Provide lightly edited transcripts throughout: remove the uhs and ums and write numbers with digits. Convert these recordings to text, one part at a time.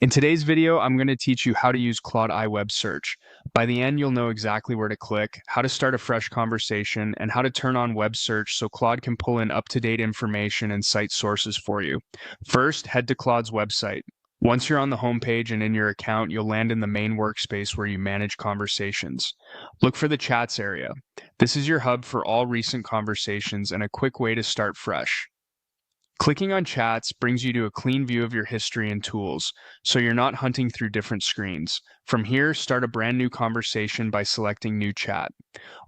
In today's video, I'm going to teach you how to use Claude AI Web Search. By the end, you'll know exactly where to click, how to start a fresh conversation, and how to turn on web search so Claude can pull in up-to-date information and cite sources for you. First, head to Claude's website. Once you're on the homepage and in your account, you'll land in the main workspace where you manage conversations. Look for the chats area. This is your hub for all recent conversations and a quick way to start fresh. Clicking on chats brings you to a clean view of your history and tools, so you're not hunting through different screens. From here, start a brand new conversation by selecting New Chat.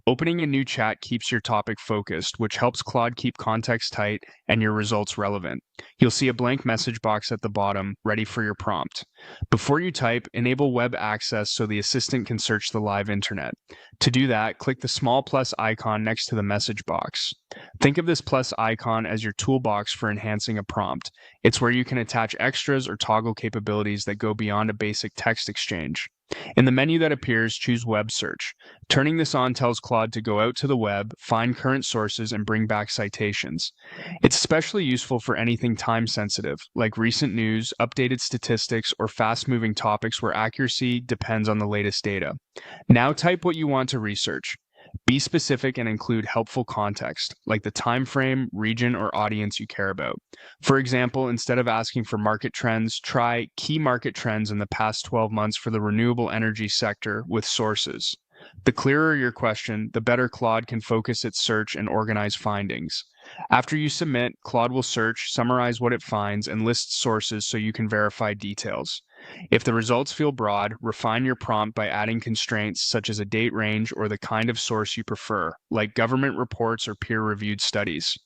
Opening a new chat keeps your topic focused, which helps Claude keep context tight and your results relevant. You'll see a blank message box at the bottom, ready for your prompt. Before you type, enable web access so the assistant can search the live internet. To do that, click the small plus icon next to the message box. Think of this plus icon as your toolbox for enhancing a prompt. It's where you can attach extras or toggle capabilities that go beyond a basic text exchange. In the menu that appears, choose Web Search. Turning this on tells Claude to go out to the web, find current sources, and bring back citations. It's especially useful for anything time-sensitive, like recent news, updated statistics, or fast-moving topics where accuracy depends on the latest data. Now type what you want to research. Be specific and include helpful context, like the time frame, region, or audience you care about. For example, instead of asking for market trends, try key market trends in the past 12 months for the renewable energy sector with sources. The clearer your question, the better Claude can focus its search and organize findings. After you submit, Claude will search, summarize what it finds, and list sources so you can verify details. If the results feel broad, refine your prompt by adding constraints such as a date range or the kind of source you prefer, like government reports or peer-reviewed studies.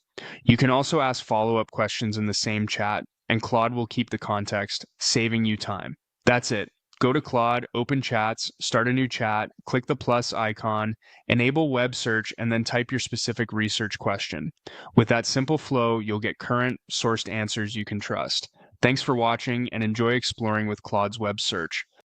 You can also ask follow-up questions in the same chat, and Claude will keep the context, saving you time. That's it. Go to Claude, open chats, start a new chat, click the plus icon, enable web search, and then type your specific research question. With that simple flow, you'll get current, sourced answers you can trust. Thanks for watching and enjoy exploring with Claude's web search.